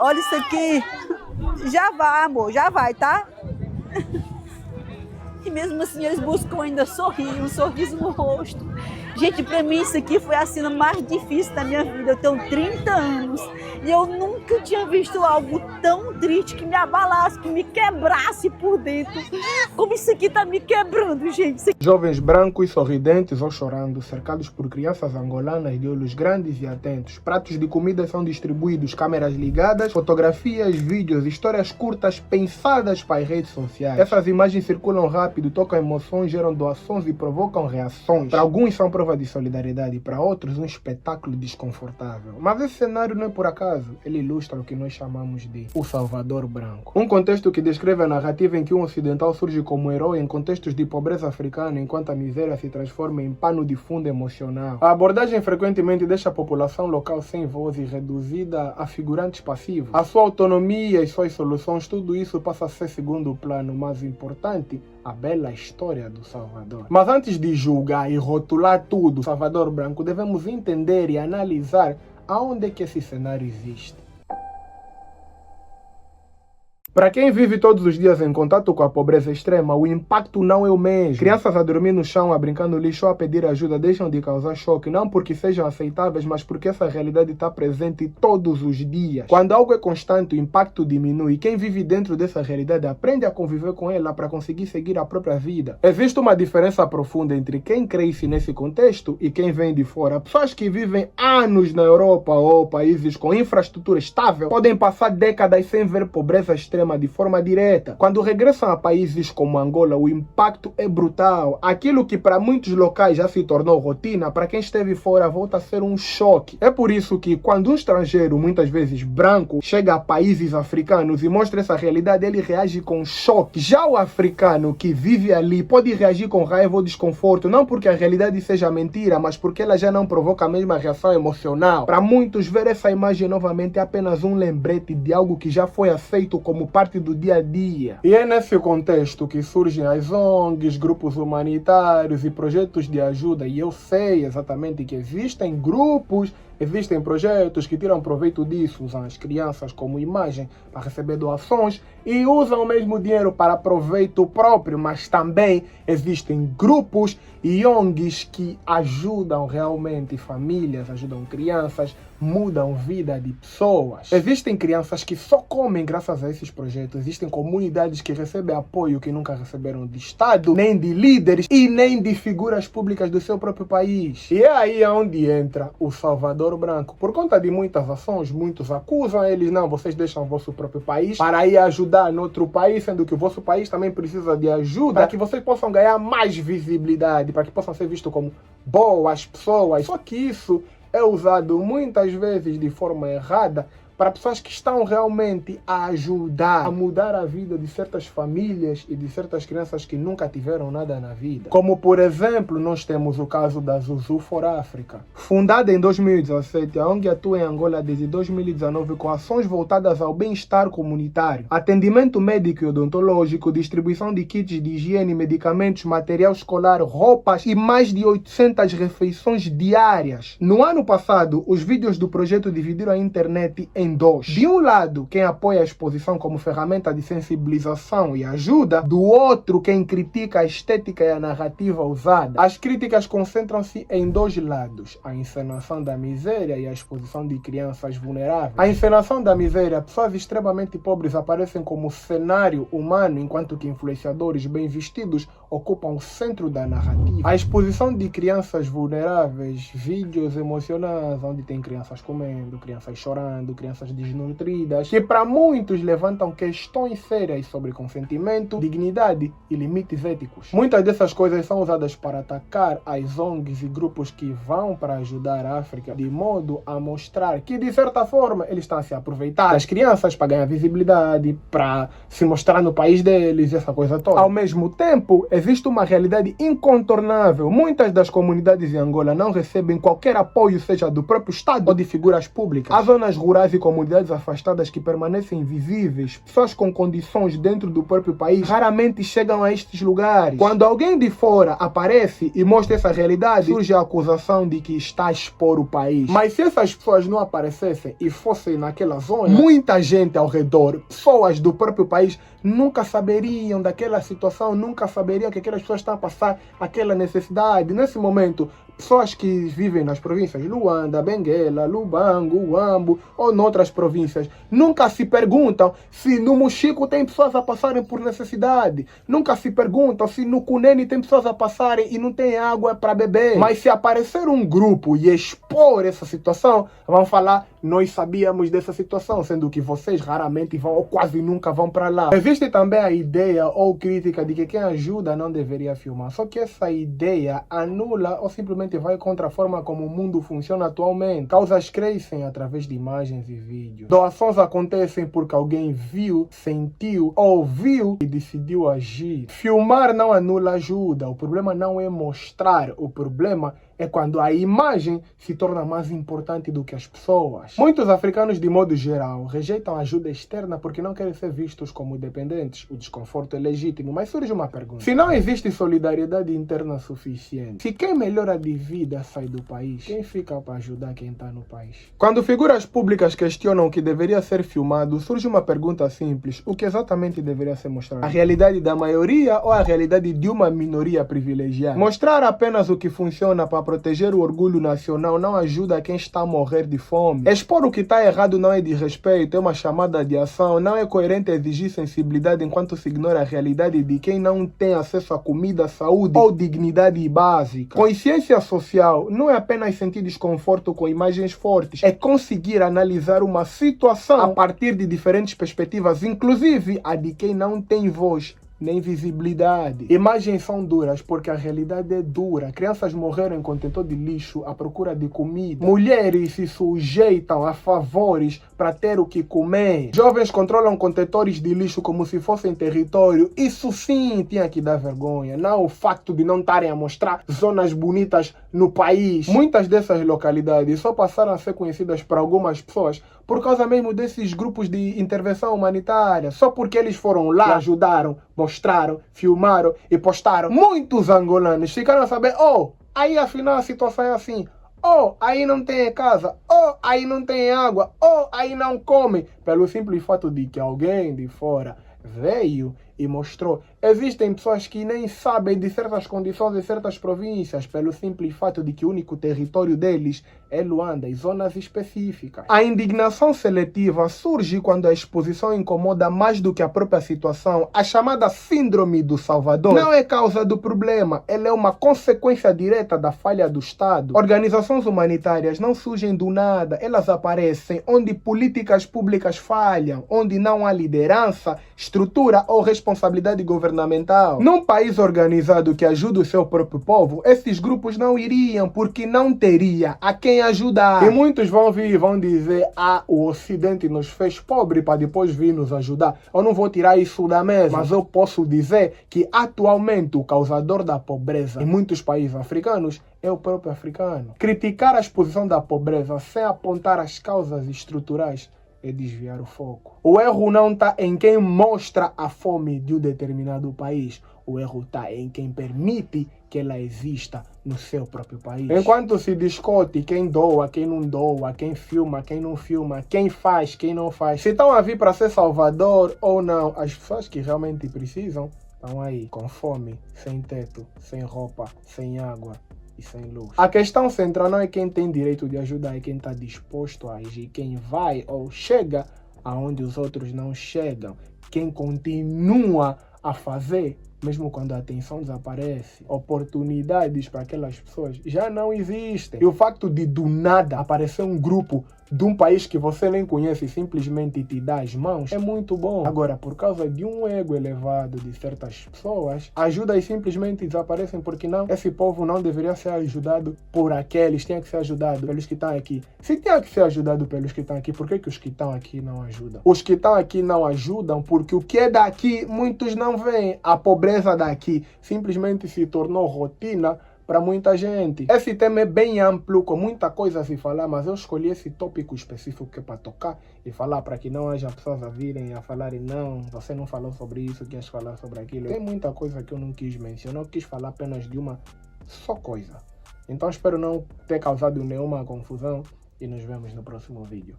Olha isso aqui. Já vai, amor, já vai, tá? E mesmo assim eles buscam ainda sorrir, um sorriso no rosto. Gente, pra mim isso aqui foi a cena mais difícil da minha vida. Eu tenho 30 anos e eu nunca tinha visto algo tão triste que me abalasse, que me quebrasse por dentro. Como isso aqui tá me quebrando, gente. Jovens brancos, sorridentes ou chorando, cercados por crianças angolanas de olhos grandes e atentos. Pratos de comida são distribuídos, câmeras ligadas, fotografias, vídeos, histórias curtas pensadas para as redes sociais. Essas imagens circulam rápido, tocam emoções, geram doações e provocam reações. Para alguns são prova de solidariedade, para outros um espetáculo desconfortável. Mas esse cenário não é por acaso, ele ilustra o que nós chamamos de o Salvador Branco. Um contexto que descreve a narrativa em que um ocidental surge como herói em contextos de pobreza africana, enquanto a miséria se transforma em pano de fundo emocional. A abordagem frequentemente deixa a população local sem voz e reduzida a figurantes passivos. A sua autonomia e suas soluções, tudo isso passa a ser segundo plano, mais importante, a bela história do Salvador. Mas antes de julgar e rotular tudo, Salvador Branco, devemos entender e analisar aonde é que esse cenário existe. Para quem vive todos os dias em contato com a pobreza extrema, o impacto não é o mesmo. Crianças a dormir no chão, a brincar no lixo ou a pedir ajuda deixam de causar choque, não porque sejam aceitáveis, mas porque essa realidade está presente todos os dias. Quando algo é constante, o impacto diminui. Quem vive dentro dessa realidade aprende a conviver com ela para conseguir seguir a própria vida. Existe uma diferença profunda entre quem cresce nesse contexto e quem vem de fora. Pessoas que vivem anos na Europa ou países com infraestrutura estável podem passar décadas sem ver pobreza extrema de forma direta. Quando regressam a países como Angola, o impacto é brutal. Aquilo que para muitos locais já se tornou rotina, para quem esteve fora volta a ser um choque. É por isso que quando um estrangeiro, muitas vezes branco, chega a países africanos e mostra essa realidade, ele reage com choque. Já o africano que vive ali pode reagir com raiva ou desconforto, não porque a realidade seja mentira, mas porque ela já não provoca a mesma reação emocional. Para muitos, ver essa imagem novamente é apenas um lembrete de algo que já foi aceito como parte do dia a dia. E é nesse contexto que surgem as ONGs, grupos humanitários e projetos de ajuda. E eu sei exatamente que existem grupos, existem projetos que tiram proveito disso, usam as crianças como imagem para receber doações e usam o mesmo dinheiro para proveito próprio, mas também existem grupos e ONGs que ajudam realmente famílias, ajudam crianças, mudam a vida de pessoas. Existem crianças que só comem graças a esses projetos, existem comunidades que recebem apoio que nunca receberam de Estado, nem de líderes e nem de figuras públicas do seu próprio país. E é aí onde entra o Salvador Branco. Por conta de muitas ações, muitos acusam eles, não, vocês deixam o vosso próprio país para ir ajudar no outro país, sendo que o vosso país também precisa de ajuda para que vocês possam ganhar mais visibilidade, para que possam ser vistos como boas pessoas. Só que isso é usado muitas vezes de forma errada para pessoas que estão realmente a ajudar a mudar a vida de certas famílias e de certas crianças que nunca tiveram nada na vida. Como, por exemplo, nós temos o caso da Zuzu for Africa. Fundada em 2017, a ONG atua em Angola desde 2019 com ações voltadas ao bem-estar comunitário, atendimento médico e odontológico, distribuição de kits de higiene, medicamentos, material escolar, roupas e mais de 800 refeições diárias. No ano passado, os vídeos do projeto dividiram a internet em dois. De um lado, quem apoia a exposição como ferramenta de sensibilização e ajuda, do outro, quem critica a estética e a narrativa usada. As críticas concentram-se em dois lados: a encenação da miséria e a exposição de crianças vulneráveis. A encenação da miséria, pessoas extremamente pobres aparecem como cenário humano, enquanto que influenciadores bem vestidos ocupam o centro da narrativa. A exposição de crianças vulneráveis, vídeos emocionantes onde tem crianças comendo, crianças chorando, crianças desnutridas, que para muitos levantam questões sérias sobre consentimento, dignidade e limites éticos. Muitas dessas coisas são usadas para atacar as ONGs e grupos que vão para ajudar a África, de modo a mostrar que, de certa forma, eles estão a se aproveitar das crianças para ganhar visibilidade, para se mostrar no país deles, essa coisa toda. Ao mesmo tempo, existe uma realidade incontornável. Muitas das comunidades em Angola não recebem qualquer apoio, seja do próprio Estado ou de figuras públicas. As zonas rurais e comunidades afastadas que permanecem invisíveis, pessoas com condições dentro do próprio país, raramente chegam a estes lugares. Quando alguém de fora aparece e mostra essa realidade, surge a acusação de que está a expor o país. Mas se essas pessoas não aparecessem e fossem naquela zona, muita gente ao redor, pessoas do próprio país, nunca saberiam daquela situação, nunca saberiam que aquelas pessoas estão a passar aquela necessidade. Nesse momento, pessoas que vivem nas províncias Luanda, Benguela, Lubango, Uambo ou noutras províncias nunca se perguntam se no Mochico tem pessoas a passarem por necessidade. Nunca se perguntam se no Cunene tem pessoas a passarem e não tem água para beber. Mas se aparecer um grupo e expor essa situação, vão falar: nós sabíamos dessa situação, sendo que vocês raramente vão ou quase nunca vão para lá. Existe também a ideia ou crítica de que quem ajuda não deveria filmar. Só que essa ideia anula ou simplesmente vai contra a forma como o mundo funciona atualmente. Causas crescem através de imagens e vídeos. Doações acontecem porque alguém viu, sentiu, ouviu e decidiu agir. Filmar não anula ajuda. O problema não é mostrar. O problema é quando a imagem se torna mais importante do que as pessoas. Muitos africanos, de modo geral, rejeitam ajuda externa porque não querem ser vistos como dependentes. O desconforto é legítimo, mas surge uma pergunta: se não existe solidariedade interna suficiente, se quem melhora de vida sai do país, quem fica para ajudar quem está no país? Quando figuras públicas questionam o que deveria ser filmado, surge uma pergunta simples: o que exatamente deveria ser mostrado? A realidade da maioria ou a realidade de uma minoria privilegiada? Mostrar apenas o que funciona para proteger o orgulho nacional não ajuda quem está a morrer de fome. Expor o que está errado não é de respeito, é uma chamada de ação. Não é coerente exigir sensibilidade enquanto se ignora a realidade de quem não tem acesso a comida, saúde ou dignidade básica. Consciência social não é apenas sentir desconforto com imagens fortes, é conseguir analisar uma situação a partir de diferentes perspectivas, inclusive a de quem não tem voz nem visibilidade. Imagens são duras porque a realidade é dura. Crianças morreram em contentor de lixo à procura de comida. Mulheres se sujeitam a favores para ter o que comer. Jovens controlam contentores de lixo como se fossem território. Isso sim tinha que dar vergonha. Não o facto de não estarem a mostrar zonas bonitas no país. Muitas dessas localidades só passaram a ser conhecidas por algumas pessoas por causa mesmo desses grupos de intervenção humanitária. Só porque eles foram lá, ajudaram, mostraram, filmaram e postaram. Muitos angolanos ficaram a saber: oh, aí afinal a situação é assim. Oh, aí não tem casa. Oh, aí não tem água. Oh, aí não come. Pelo simples fato de que alguém de fora veio e mostrou. Existem pessoas que nem sabem de certas condições em certas províncias pelo simples fato de que o único território deles é Luanda e zonas específicas. A indignação seletiva surge quando a exposição incomoda mais do que a própria situação. A chamada síndrome do Salvador não é causa do problema, ela é uma consequência direta da falha do Estado. Organizações humanitárias não surgem do nada, elas aparecem onde políticas públicas falham, onde não há liderança, estrutura ou responsabilidade governamental. Num país organizado que ajuda o seu próprio povo, esses grupos não iriam porque não teria a quem ajudar. E muitos vão vir e vão dizer: ah, o Ocidente nos fez pobre para depois vir nos ajudar. Eu não vou tirar isso da mesa, mas eu posso dizer que atualmente o causador da pobreza em muitos países africanos é o próprio africano. Criticar a exposição da pobreza sem apontar as causas estruturais é desviar o foco. O erro não está em quem mostra a fome de um determinado país. O erro está em quem permite que ela exista no seu próprio país. Enquanto se discute quem doa, quem não doa, quem filma, quem não filma, quem faz, quem não faz, se estão a vir para ser Salvador ou não, as pessoas que realmente precisam estão aí com fome, sem teto, sem roupa, sem água e sem luz. A questão central não é quem tem direito de ajudar, é quem está disposto a agir, quem vai ou chega aonde os outros não chegam, quem continua a fazer mesmo quando a atenção desaparece. Oportunidades para aquelas pessoas já não existem. E o facto de do nada aparecer um grupo de um país que você nem conhece e simplesmente te dá as mãos é muito bom. Agora, por causa de um ego elevado de certas pessoas, ajudas simplesmente desaparecem porque não. Esse povo não deveria ser ajudado por aqueles, tinha que ser ajudado pelos que estão aqui. Se tinha que ser ajudado pelos que estão aqui, por que os que estão aqui não ajudam? Os que estão aqui não ajudam porque o que é daqui muitos não veem. A pobreza daqui simplesmente se tornou rotina para muita gente. Esse tema é bem amplo, com muita coisa a se falar, mas eu escolhi esse tópico específico que é para tocar e falar, para que não haja pessoas a virem a falarem, não, você não falou sobre isso, queres falar sobre aquilo. Tem muita coisa que eu não quis mencionar, eu quis falar apenas de uma só coisa. Então espero não ter causado nenhuma confusão e nos vemos no próximo vídeo.